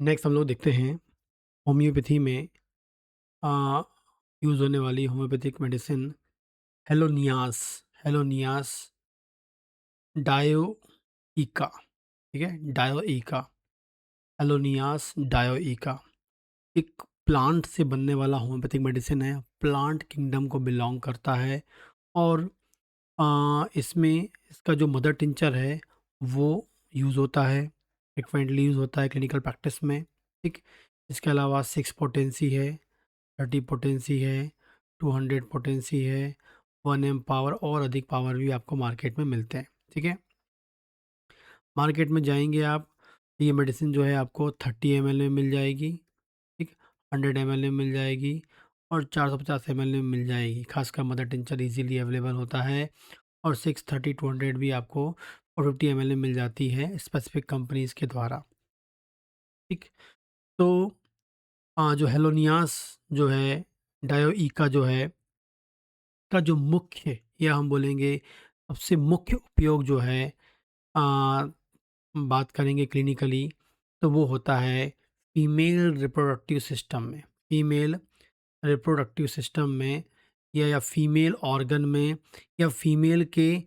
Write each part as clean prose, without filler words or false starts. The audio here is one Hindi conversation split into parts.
नेक्स्ट हम लोग देखते हैं होम्योपैथी में आ, यूज़ होने वाली होम्योपैथिक मेडिसिन हेलोनियास हेलोनियास डायोइका। ठीक है, डायोइका, हेलोनियास डायोइका एक प्लांट से बनने वाला होम्योपैथिक मेडिसिन है। प्लांट किंगडम को बिलोंग करता है और इसमें इसका जो मदर टिंचर है वो यूज़ होता है, फ्रिक्वेंटली यूज़ होता है क्लिनिकल प्रैक्टिस में। ठीक, इसके अलावा 6 पोटेंसी है, 30 पोटेंसी है, 200 पोटेंसी है, 1 एम पावर और अधिक पावर भी आपको मार्केट में मिलते हैं। ठीक है, मार्केट में जाएंगे आप, ये मेडिसिन जो है आपको 30 ml में मिल जाएगी। ठीक, 100 ml में मिल जाएगी और 450 ml में मिल जाएगी। खासकर मदर टिंचर इजीली अवेलेबल होता है और 630 200 भी आपको 450 ml में मिल जाती है स्पेसिफिक कंपनीज के द्वारा। ठीक, तो जो हेलोनियास जो है, डायोइका जो है का जो मुख्य या हम बोलेंगे सबसे मुख्य उपयोग जो है, आ, बात करेंगे क्लिनिकली, तो वो होता है फीमेल रिप्रोडक्टिव सिस्टम में। फीमेल रिप्रोडक्टिव सिस्टम में या फीमेल ऑर्गन में या फीमेल के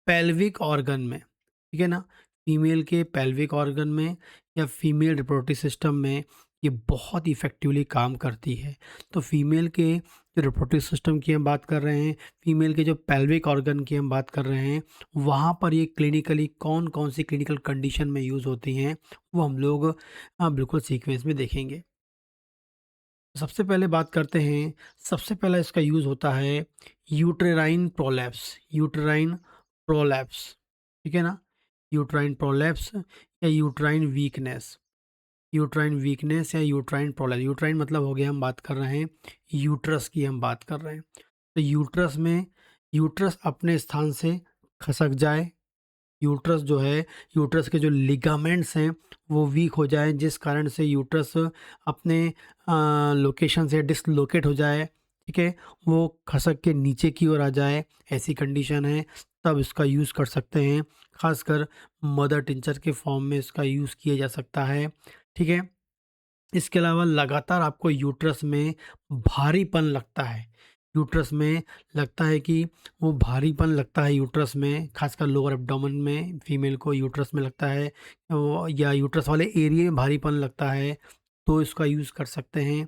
पेल्विक ऑर्गन में। ठीक है ना, फीमेल के पेल्विक ऑर्गन में या फीमेल रिप्रोडक्टिव सिस्टम में ये बहुत इफ़ेक्टिवली काम करती है। तो फीमेल के जो रिप्रोडक्टिव सिस्टम की हम बात कर रहे हैं, फीमेल के जो पेल्विक ऑर्गन की हम बात कर रहे हैं, वहाँ पर ये क्लिनिकली कौन कौन सी क्लिनिकल कंडीशन में यूज़ होती हैं, वो हम लोग बिल्कुल सीक्वेंस में देखेंगे। सबसे पहले बात करते हैं, सबसे पहला इसका यूज़ होता है यूट्रेराइन प्रोलैप्स। यूट्राइन प्रोलैप्स, ठीक है ना, यूट्राइन प्रोलैप्स या यूट्राइन वीकनेस। यूट्राइन वीकनेस या यूट्राइन प्रोलैप्स। यूट्राइन मतलब हो गया, हम बात कर रहे हैं यूट्रस की, हम बात कर रहे हैं। तो यूट्रस में यूट्रस अपने स्थान से खसक जाए, यूट्रस जो है, यूट्रस के जो लिगामेंट्स हैं वो वीक हो जाएँ, जिस कारण से यूट्रस अपने लोकेशन से डिसलोकेट हो जाए। ठीक है, वो खसक के नीचे की ओर आ जाए, ऐसी कंडीशन है, तब इसका यूज़ कर सकते हैं। ख़ासकर मदर टिंचर के फॉर्म में इसका यूज़ किया जा सकता है। ठीक है, इसके अलावा लगातार आपको यूट्रस में भारीपन लगता है, यूट्रस में लगता है कि वो भारीपन लगता है यूट्रस में, खासकर लोअर एब्डोमेन में फीमेल को यूट्रस में लगता है, या यूट्रस वाले एरिया में भारीपन लगता है, तो इसका यूज़ कर सकते हैं।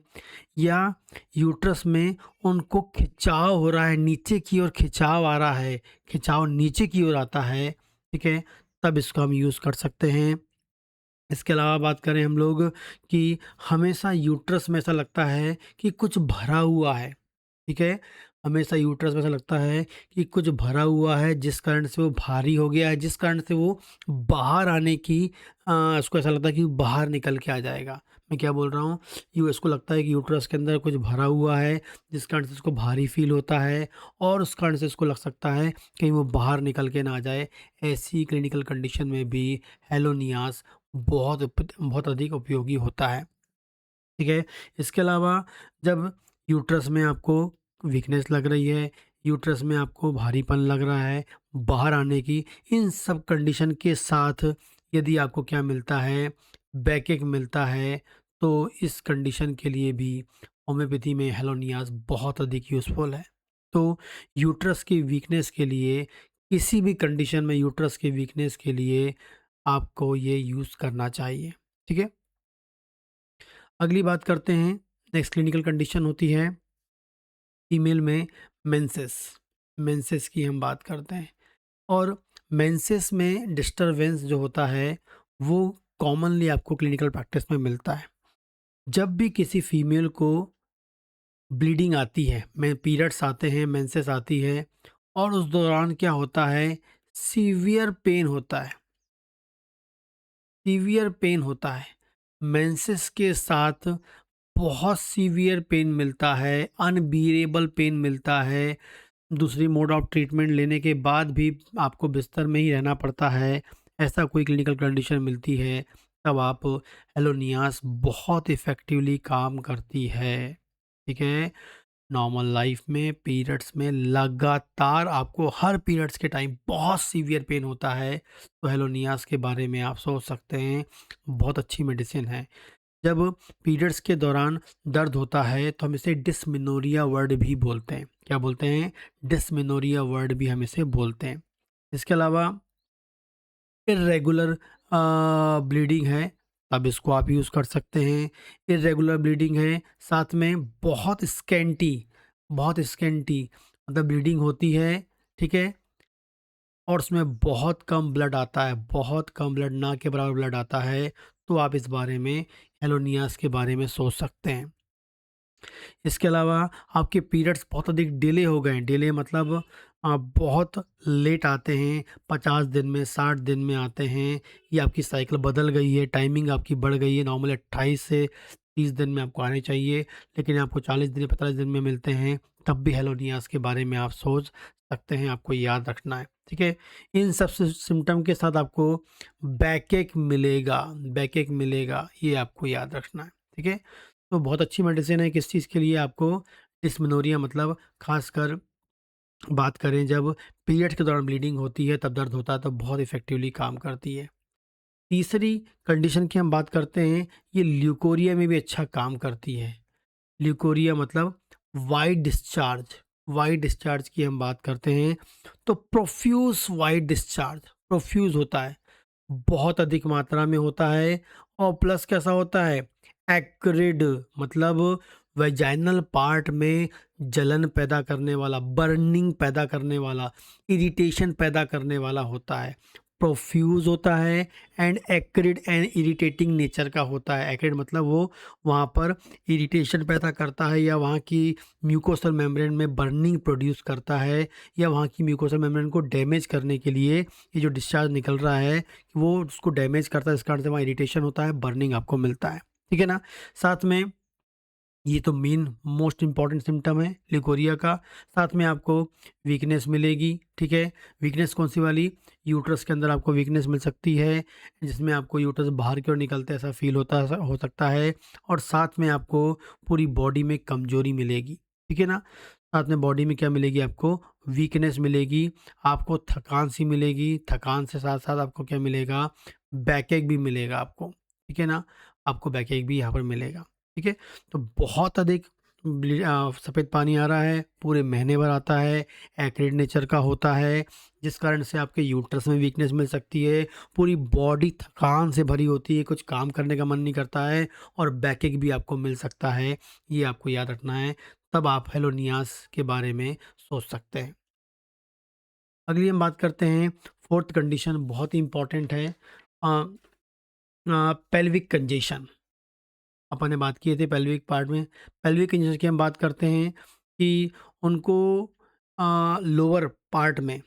या यूट्रस में उनको खिंचाव हो रहा है, नीचे की ओर खिंचाव आ रहा है, खिंचाव नीचे की ओर आता है, ठीक है, तब इसको हम यूज़ कर सकते हैं। इसके अलावा बात करें हम लोग कि हमेशा यूट्रस में ऐसा लगता है कि कुछ भरा हुआ है। ठीक है, हमेशा यूट्रस में ऐसा लगता है कि कुछ भरा हुआ है, जिस कारण से वो भारी हो गया है, जिस कारण से वो बाहर आने की उसको ऐसा लगता है कि बाहर निकल के आ जाएगा। मैं क्या बोल रहा हूँ, यू इसको लगता है कि यूट्रस के अंदर कुछ भरा हुआ है, जिस कारण से उसको भारी फील होता है और उस कारण से इसको लग सकता है कहीं वो बाहर निकल के ना आ जाए। ऐसी क्लिनिकल कंडीशन में भी हेलोनियास बहुत अधिक उपयोगी होता है। ठीक है, इसके अलावा जब यूट्रस में आपको वीकनेस लग रही है, यूट्रस में आपको भारीपन लग रहा है, बाहर आने की, इन सब कंडीशन के साथ यदि आपको क्या मिलता है, बैकएक मिलता है, तो इस कंडीशन के लिए भी होम्योपैथी में हेलोनियास बहुत अधिक यूज़फुल है। तो यूट्रस की वीकनेस के लिए, किसी भी कंडीशन में यूट्रस की वीकनेस के लिए आपको ये यूज़ करना चाहिए। ठीक है? अगली बात करते हैं, नेक्स्ट क्लिनिकल कंडीशन होती है फीमेल में मेंसेस। मेंसेस की हम बात करते हैं और मेंसेस में डिस्टरबेंस जो होता है वो कॉमनली आपको क्लिनिकल प्रैक्टिस में मिलता है। जब भी किसी फीमेल को ब्लीडिंग आती है, में पीरियड्स आते हैं, मेंसेस आती है और उस दौरान क्या होता है, सीवियर पेन होता है, सीवियर पेन होता है। मेंसेस के साथ बहुत सीवियर पेन मिलता है, अनबियरेबल पेन मिलता है। दूसरी मोड ऑफ ट्रीटमेंट लेने के बाद भी आपको बिस्तर में ही रहना पड़ता है, ऐसा कोई क्लिनिकल कंडीशन मिलती है, तब आप हेलोनियास बहुत इफ़ेक्टिवली काम करती है। ठीक है? नॉर्मल लाइफ में पीरियड्स में लगातार आपको हर पीरियड्स के टाइम बहुत सीवियर पेन होता है, तो हेलोनियास के बारे में आप सोच सकते हैं, बहुत अच्छी मेडिसिन है। जब पीरियड्स के दौरान दर्द होता है तो हम इसे डिस्मेनोरिया वर्ड भी बोलते हैं। क्या बोलते हैं? डिस्मेनोरिया वर्ड भी हम इसे बोलते हैं। इसके अलावा इर्रेगुलर ब्लीडिंग है, तब इसको आप यूज़ कर सकते हैं। इर्रेगुलर ब्लीडिंग है, साथ में बहुत स्कैंटी मतलब ब्लीडिंग होती है, ठीक है? और उसमें बहुत कम ब्लड आता है, बहुत कम ब्लड, ना के बराबर ब्लड आता है, तो आप इस बारे में हेलोनियास के बारे में सोच सकते हैं। इसके अलावा आपके पीरियड्स बहुत अधिक डिले हो गए हैं, डिले मतलब बहुत लेट आते हैं, 50 दिन में, 60 दिन में आते हैं, या आपकी साइकिल बदल गई है, टाइमिंग आपकी बढ़ गई है, नॉर्मली 28 से 30 दिन में आपको आने चाहिए, लेकिन आपको 40 दिन, 45 दिन में मिलते हैं, तब भी हेलोनियास के बारे में आप सोच सकते हैं, आपको याद रखना है, ठीक है? इन सब सिम्टम के साथ आपको बैक एक मिलेगा, ये आपको याद रखना है, ठीक है? तो बहुत अच्छी मेडिसिन है किस चीज़ के लिए? आपको डिस्मेनोरिया मतलब खासकर बात करें जब पीरियड्स के दौरान ब्लीडिंग होती है, तब दर्द होता है, तो बहुत इफ़ेक्टिवली काम करती है। तीसरी कंडीशन की हम बात करते हैं, ये ल्यूकोरिया में भी अच्छा काम करती है। ल्यूकोरिया मतलब वाइट डिस्चार्ज की हम बात करते हैं, तो प्रोफ्यूज़ होता है, बहुत अधिक मात्रा में होता है, और प्लस कैसा होता है? एक्रिड मतलब वैजाइनल पार्ट में जलन पैदा करने वाला, बर्निंग पैदा करने वाला, इरिटेशन पैदा करने वाला होता है। प्रोफ्यूज होता है and acrid and irritating nature का होता है। एक्रिड मतलब वो वहाँ पर इरिटेशन पैदा करता है, या वहाँ की म्यूकोसल मेम्ब्रेन में बर्निंग प्रोड्यूस करता है, या वहाँ की म्यूकोसल मेम्ब्रेन को डैमेज करने के लिए ये जो डिस्चार्ज निकल रहा है वो उसको डैमेज करता है, इस कारण से वहाँ इरिटेशन होता है, बर्निंग आपको मिलता है, ठीक है ना? साथ में ये तो मेन मोस्ट इम्पॉर्टेंट सिम्टम है लिकोरिया का। साथ में आपको वीकनेस मिलेगी, ठीक है? वीकनेस कौन सी वाली? यूट्रस के अंदर आपको वीकनेस मिल सकती है, जिसमें आपको यूट्रस बाहर की ओर निकलते ऐसा फील हो सकता है, और साथ में आपको पूरी बॉडी में कमजोरी मिलेगी, ठीक है ना? साथ में बॉडी में क्या मिलेगी? आपको वीकनेस मिलेगी, आपको थकान सी मिलेगी, थकान से साथ साथ आपको क्या मिलेगा? बैकएक भी मिलेगा आपको, ठीक है ना? आपको बैकएक भी यहाँ पर मिलेगा, ठीक है? तो बहुत अधिक सफ़ेद पानी आ रहा है, पूरे महीने भर आता है, एक्रिड नेचर का होता है, जिस कारण से आपके यूट्रस में वीकनेस मिल सकती है, पूरी बॉडी थकान से भरी होती है, कुछ काम करने का मन नहीं करता है, और बैकएक भी आपको मिल सकता है, ये आपको याद रखना है, तब आप हेलोनियास के बारे में सोच सकते हैं। अगली हम बात करते हैं, फोर्थ कंडीशन बहुत ही इंपॉर्टेंट है, पेल्विक कंजेशन। अपन ने बात किए थे पेल्विक पार्ट में। पेल्विक कंजेशन की हम बात करते हैं कि उनको लोअर पार्ट में,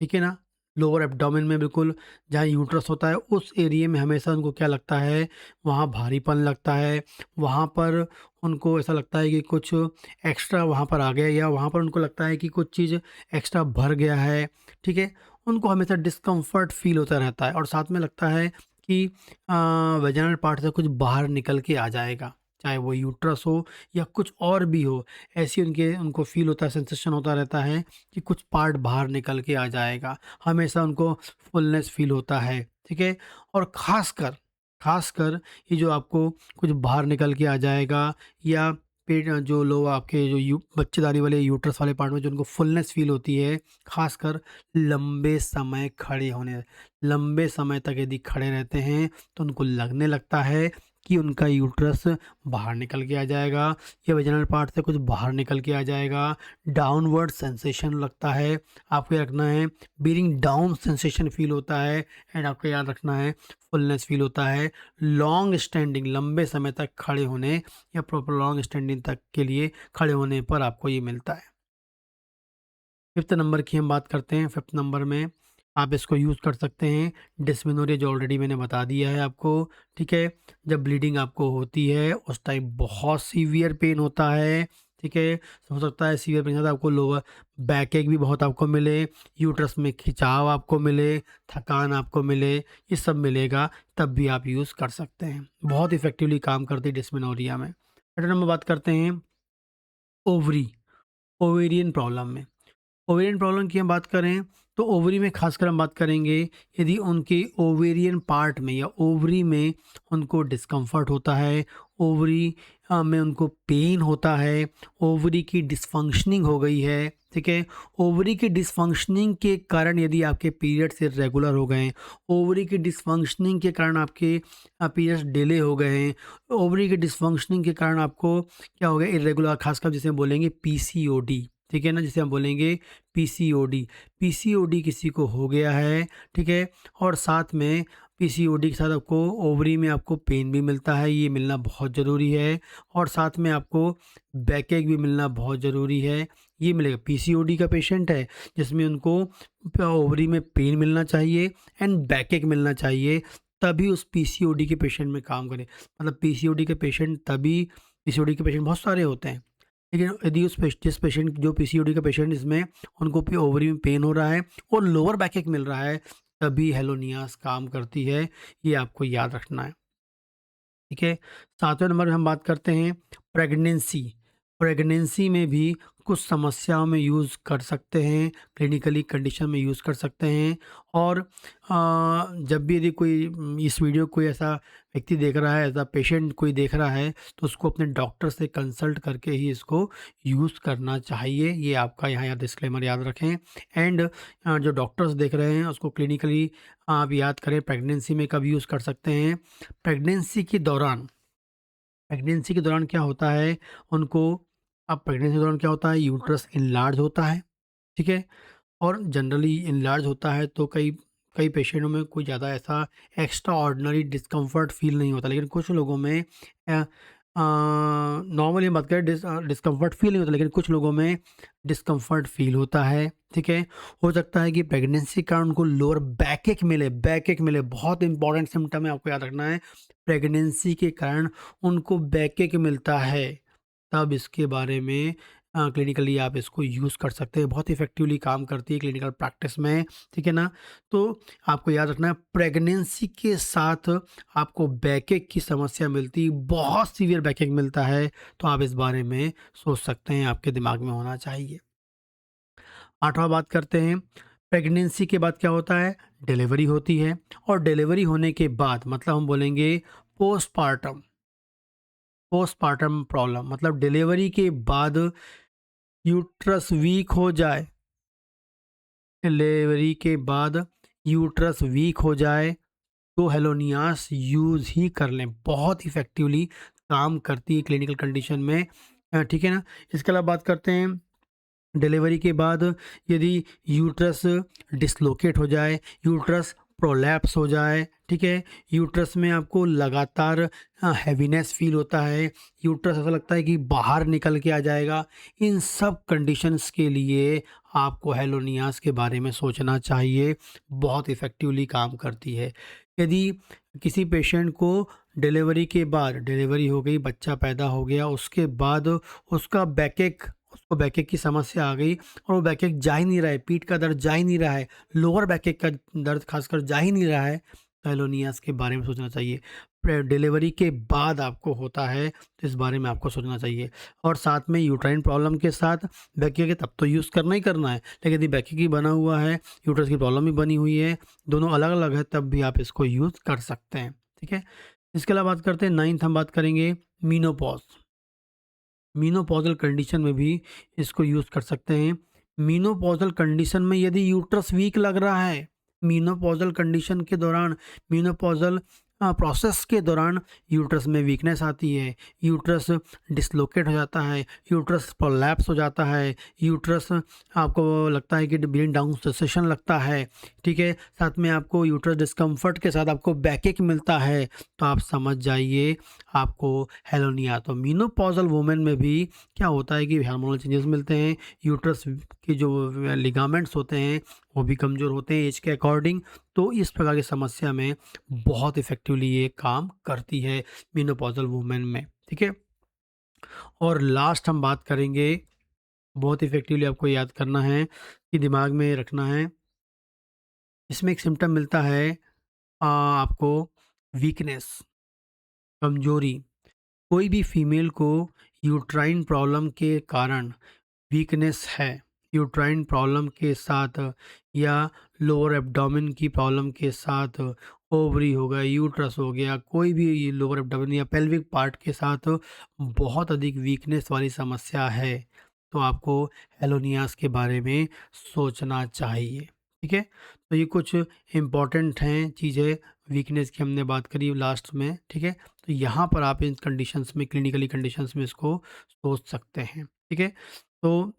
ठीक है ना? लोअर एब्डोमेन में, बिल्कुल जहाँ यूट्रस होता है उस एरिया में हमेशा उनको क्या लगता है? वहाँ भारीपन लगता है, वहाँ पर उनको ऐसा लगता है कि कुछ एक्स्ट्रा वहाँ पर आ गया, या वहाँ पर उनको लगता है कि कुछ चीज़ एक्स्ट्रा भर गया है, ठीक है? उनको हमेशा डिस्कम्फर्ट फ़ील होता रहता है, और साथ में लगता है कि वेजाइनल पार्ट से कुछ बाहर निकल के आ जाएगा, चाहे वो यूट्रस हो या कुछ और भी हो। ऐसी उनको फ़ील होता है, सेंसेशन होता रहता है कि कुछ पार्ट बाहर निकल के आ जाएगा। हमेशा उनको फुलनेस फ़ील होता है, ठीक है? और ख़ासकर ये जो आपको कुछ बाहर निकल के आ जाएगा, या पेट जो लोग आपके जो बच्चेदानी वाले यूट्रस वाले पार्ट में जो उनको फुलनेस फ़ील होती है, ख़ासकर लंबे समय खड़े होने लंबे समय तक यदि खड़े रहते हैं, तो उनको लगने लगता है कि उनका यूट्रस बाहर निकल के आ जाएगा, या वेजिनल पार्ट से कुछ बाहर निकल के आ जाएगा। डाउनवर्ड सेंसेशन लगता है, आपको ये रखना है, बीरिंग डाउन सेंसेशन फील होता है, एंड आपको याद रखना है फुलनेस फील होता है। लॉन्ग स्टैंडिंग, लंबे समय तक खड़े होने या प्रॉपर लॉन्ग स्टैंडिंग तक के लिए खड़े होने पर आपको ये मिलता है। फिफ्थ नंबर की हम बात करते हैं। फिफ्थ नंबर में आप इसको यूज़ कर सकते हैं, डिस्मेनोरिया, जो ऑलरेडी मैंने बता दिया है आपको, ठीक है? जब ब्लीडिंग आपको होती है उस टाइम बहुत सीवियर पेन होता है, ठीक है? हो सकता है सीवियर पेन के साथ आपको लोअर बैक एक भी बहुत आपको मिले, यूट्रस में खिंचाव आपको मिले, थकान आपको मिले, ये सब मिलेगा, तब भी आप यूज़ कर सकते हैं। बहुत इफ़ेक्टिवली काम करती है डिस्मेनोरिया में। थर्ड नंबर बात करते हैं ओवरी ओवेरियन प्रॉब्लम में। ओवेरियन प्रॉब्लम की हम बात करें तो ओवरी में खासकर हम बात करेंगे यदि उनके ओवेरियन पार्ट में या ओवरी में उनको डिस्कम्फर्ट होता है, ओवरी में उनको पेन होता है, ओवरी की डिसफंक्शनिंग हो गई है, ठीक है। ओवरी की डिसफंक्शनिंग के कारण यदि आपके पीरियड्स इरेगुलर हो गए हैं, ओवरी की डिसफंक्शनिंग के कारण आपके पीरियड्स डिले हो गए हैं, ओवरी के डिसफंक्शनिंग के कारण आपको क्या हो गया इरेगुलर, खासकर जिसे हम बोलेंगे पीसीओडी, ठीक है ना, जिसे हम बोलेंगे पीसीओडी। पीसीओडी किसी को हो गया है, ठीक है, और साथ में पीसीओडी के साथ आपको ओवरी में आपको पेन भी मिलता है, ये मिलना बहुत ज़रूरी है, और साथ में आपको बैकएक भी मिलना बहुत ज़रूरी है, ये मिलेगा। पीसीओडी का पेशेंट है जिसमें उनको ओवरी में पेन मिलना चाहिए एंड बैकएक मिलना चाहिए, तभी उस पीसीओडी के पेशेंट में काम करें। मतलब पीसीओडी के पेशेंट तभी, पीसीओडी के पेशेंट बहुत सारे होते हैं, लेकिन यदि जिस पेशेंट जो पीसीओडी का पेशेंट इसमें उनको ओवरी में पेन हो रहा है और लोअर बैकएक मिल रहा है, तभी हेलोनियास काम करती है, ये आपको याद रखना है, ठीक है। 7वें नंबर में हम बात करते हैं प्रेगनेंसी। प्रेगनेंसी में भी कुछ समस्याओं में यूज़ कर सकते हैं, क्लिनिकली कंडीशन में यूज़ कर सकते हैं, और जब भी यदि कोई इस वीडियो को कोई ऐसा व्यक्ति देख रहा है, ऐसा पेशेंट कोई देख रहा है, तो उसको अपने डॉक्टर से कंसल्ट करके ही इसको यूज़ करना चाहिए। ये आपका यहाँ याद डिस्क्लेमर याद रखें। एंड जो डॉक्टर्स देख रहे हैं उसको क्लिनिकली आप याद करें, प्रेगनेंसी में कब यूज़ कर सकते हैं। प्रेगनेंसी के दौरान, प्रेगनेंसी के दौरान क्या होता है उनको, अब प्रेगनेंसी के दौरान क्या होता है, यूट्रस इनलार्ज होता है, ठीक है, और जनरली इनलार्ज होता है तो कई कई पेशेंटों में कोई ज़्यादा ऐसा एक्स्ट्रा ऑर्डिनरी डिस्कम्फर्ट फील नहीं होता, लेकिन कुछ लोगों में नॉर्मली हम बात करें डिस्कम्फर्ट फील नहीं होता, लेकिन कुछ लोगों में डिस्कम्फर्ट फील होता है, ठीक है। हो सकता है कि प्रेगनेंसी के कारण उनको लोअर बैकएक मिले, बैकएक मिले, बहुत इंपॉर्टेंट सिम्टम है, आपको याद रखना है। प्रेगनेंसी के कारण उनको बैकएक मिलता है, तब इसके बारे में क्लिनिकली आप इसको यूज़ कर सकते हैं, बहुत इफ़ेक्टिवली काम करती है क्लिनिकल प्रैक्टिस में, ठीक है ना। तो आपको याद रखना है प्रेगनेंसी के साथ आपको बैकएक की समस्या मिलती, बहुत सीवियर बैकएक मिलता है, तो आप इस बारे में सोच सकते हैं, आपके दिमाग में होना चाहिए। 8वां बात करते हैं, प्रेगनेंसी के बाद क्या होता है, डिलीवरी होती है, और डिलीवरी होने के बाद मतलब हम बोलेंगे पोस्टपार्टम, पोस्टपार्टम प्रॉब्लम मतलब डिलीवरी के बाद यूट्रस वीक हो जाए, डिलीवरी के बाद यूट्रस वीक हो जाए, तो हेलोनियास यूज़ ही कर लें, बहुत इफ़ेक्टिवली काम करती है क्लिनिकल कंडीशन में, ठीक है ना। इसके अलावा बात करते हैं डिलीवरी के बाद यदि यूट्रस डिसलोकेट हो जाए, यूट्रस प्रोलैप्स हो जाए, ठीक है, यूट्रस में आपको लगातार हैवीनेस फील होता है, यूट्रस ऐसा लगता है कि बाहर निकल के आ जाएगा, इन सब कंडीशंस के लिए आपको हेलोनियास के बारे में सोचना चाहिए, बहुत इफ़ेक्टिवली काम करती है। यदि किसी पेशेंट को डिलीवरी के बाद, डिलीवरी हो गई, बच्चा पैदा हो गया, उसके बाद उसका बैकएक, उसको बैकएक की समस्या आ गई और वो बैकएक जा ही नहीं रहा है, पीठ का दर्द जा ही नहीं रहा है, लोअर बैकएक का दर्द खासकर जा ही नहीं रहा है, तो हेलोनियास के बारे में सोचना चाहिए। डिलीवरी के बाद आपको होता है तो इस बारे में आपको सोचना चाहिए, और साथ में यूट्राइन प्रॉब्लम के साथ बैकएक है तब तो यूज़ करना ही करना है, लेकिन यदि बैकएक ही बना हुआ है, यूट्रस की प्रॉब्लम भी बनी हुई है, दोनों अलग अलग है, तब भी आप इसको यूज़ कर सकते हैं, ठीक है। इसके अलावा बात करते हैं 9th, हम बात करेंगे मीनोपॉज। मीनोपॉज़ल कंडीशन में भी इसको यूज़ कर सकते हैं। मीनोपॉज़ल कंडीशन में यदि यूट्रस वीक लग रहा है, मीनोपॉज़ल कंडीशन के दौरान, मीनोपॉज़ल प्रोसेस के दौरान यूट्रस में वीकनेस आती है, यूट्रस डिसलोकेट हो जाता है, यूट्रस प्रोलैप्स हो जाता है, यूट्रस आपको लगता है कि ब्रेन डाउन सेशन लगता है, ठीक है, साथ में आपको यूट्रस डिस्कम्फर्ट के साथ आपको बैकएक मिलता है, तो आप समझ जाइए आपको हेलोनिया। तो मीनोपॉज़ल वुमेन में भी क्या होता है कि हार्मोनल चेंजेस मिलते हैं, यूट्रस के जो लिगामेंट्स होते हैं वो भी कमज़ोर होते हैं एज के अकॉर्डिंग, तो इस प्रकार की समस्या में बहुत इफ़ेक्टिवली ये काम करती है मीनोपॉज़ल वुमेन में, ठीक है। और लास्ट हम बात करेंगे, बहुत इफ़ेक्टिवली आपको याद करना है कि दिमाग में रखना है, इसमें एक सिम्पटम मिलता है आपको, वीकनेस, कमज़ोरी। कोई भी फीमेल को यूट्राइन प्रॉब्लम के कारण वीकनेस है, यूट्राइन प्रॉब्लम के साथ या लोअर एब्डोमेन की प्रॉब्लम के साथ, ओवरी हो गया, यूट्रस हो गया, कोई भी ये लोअर एब्डोमेन या पेल्विक पार्ट के साथ बहुत अधिक वीकनेस वाली समस्या है, तो आपको हेलोनियास के बारे में सोचना चाहिए। ठीक है? तो ये कुछ इम्पोर्टेंट हैं चीज़ें, वीकनेस की हमने बात करी लास्ट में। ठीक है? तो यहाँ पर आप इन कंडीशंस में, क्लिनिकली कंडीशंस में इसको सोच सकते हैं। ठीक है? तो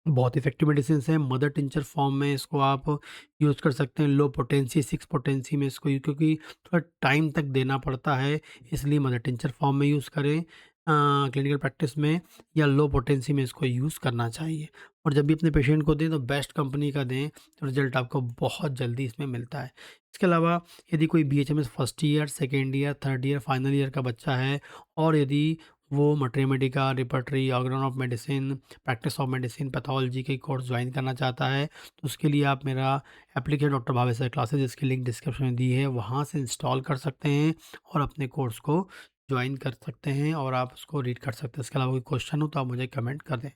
बहुत इफ़ेक्टिव मेडिसिन्स हैं। मदर टिंचर फॉर्म में इसको आप यूज़ कर सकते हैं। लो पोटेंसी, 6 पोटेंसी में इसको क्योंकि थोड़ा टाइम तक देना पड़ता है, इसलिए मदर टिंचर फॉर्म में यूज़ करें क्लिनिकल प्रैक्टिस में, या लो पोटेंसी में इसको यूज़ करना चाहिए। और जब भी अपने पेशेंट को दें तो बेस्ट कंपनी का दें, तो रिज़ल्ट आपको बहुत जल्दी इसमें मिलता है। इसके अलावा यदि कोई BHMS first year, second year, third year, final year का बच्चा है और यदि वो maternity, repertory, organ of medicine, practice of medicine, pathology के कोर्स ज्वाइन करना चाहता है, तो उसके लिए आप मेरा एप्लीकेशन डॉक्टर भावेसर क्लासेस, जिसकी लिंक डिस्क्रिप्शन में दी है, वहाँ से इंस्टॉल कर सकते हैं और अपने कोर्स को ज्वाइन कर सकते हैं और आप उसको रीड कर सकते हैं। इसके अलावा कोई क्वेश्चन हो तो आप मुझे कमेंट कर दें।